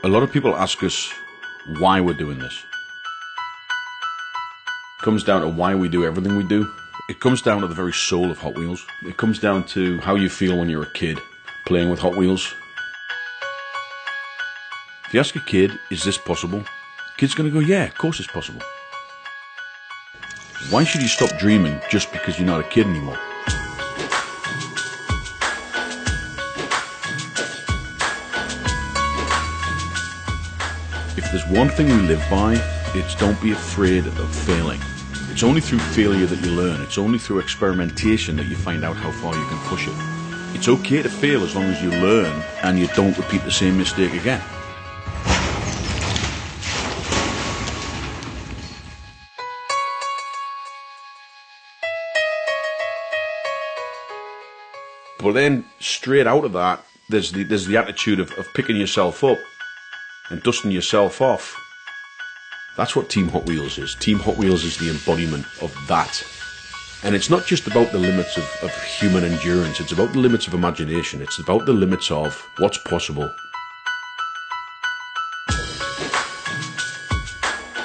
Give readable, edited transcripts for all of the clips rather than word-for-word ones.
A lot of people ask us why we're doing this. It comes down to why we do everything we do. It comes down to the very soul of Hot Wheels. It comes down to how you feel when you're a kid playing with Hot Wheels. If you ask a kid, is this possible? The kid's going to go, yeah, of course it's possible. Why should you stop dreaming just because you're not a kid anymore? If there's one thing we live by, it's don't be afraid of failing. It's only through failure that you learn. It's only through experimentation that you find out how far you can push it. It's okay to fail as long as you learn and you don't repeat the same mistake again. But then, straight out of that, there's the attitude of picking yourself up and dusting yourself off. That's what Team Hot Wheels is. Team Hot Wheels is the embodiment of that. And it's not just about the limits of human endurance, it's about the limits of imagination, it's about the limits of what's possible.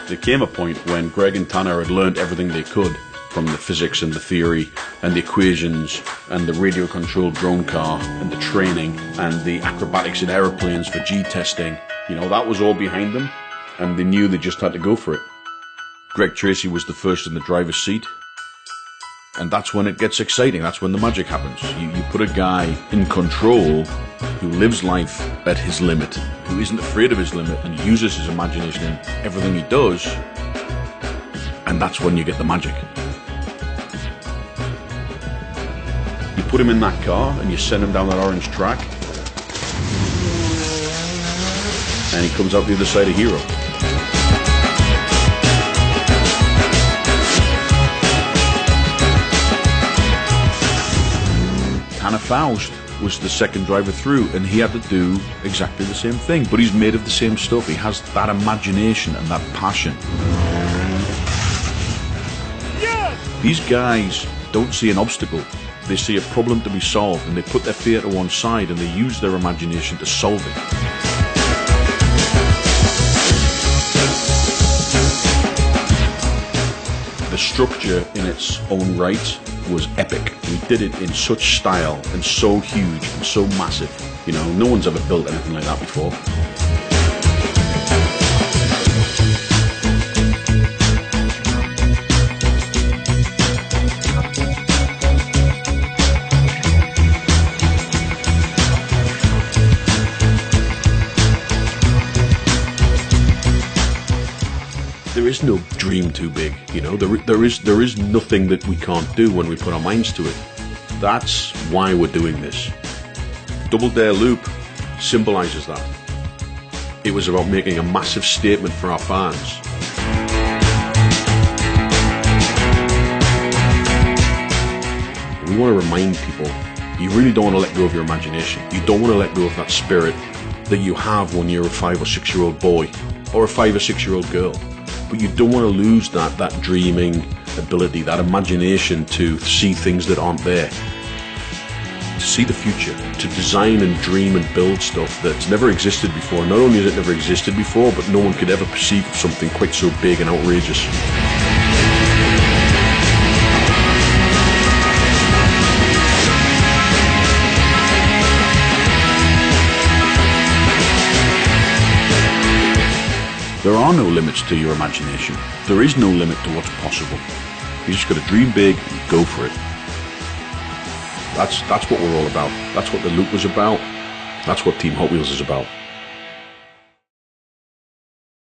There came a point when Greg and Tanner had learned everything they could from the physics and the theory and the equations and the radio-controlled drone car and the training and the acrobatics in aeroplanes for G-testing. You know, that was all behind them, and they knew they just had to go for it. Greg Tracy was the first in the driver's seat, and that's when it gets exciting. That's when the magic happens. You put a guy in control who lives life at his limit, who isn't afraid of his limit and uses his imagination in everything he does, and that's when you get the magic. You put him in that car and you send him down that orange track, and he comes out the other side a hero. Tanner Faust was the second driver through, and he had to do exactly the same thing, but he's made of the same stuff. He has that imagination and that passion. Yes! These guys don't see an obstacle. They see a problem to be solved, and they put their fear to one side and they use their imagination to solve it. The structure in its own right was epic. We did it in such style and so huge and so massive. You know, no one's ever built anything like that before. There is no dream too big, you know. There is nothing that we can't do when we put our minds to it. That's why we're doing this. Double Dare Loop symbolizes that. It was about making a massive statement for our fans. We want to remind people, you really don't want to let go of your imagination. You don't want to let go of that spirit that you have when you're a 5 or 6 year old boy or a 5 or 6 year old girl. But you don't want to lose that dreaming ability, that imagination to see things that aren't there, to see the future, to design and dream and build stuff that's never existed before. Not only has it never existed before, but no one could ever perceive something quite so big and outrageous. There are no limits to your imagination. There is no limit to what's possible. You just got to dream big and go for it. That's what we're all about. That's what the Loop was about. That's what Team Hot Wheels is about.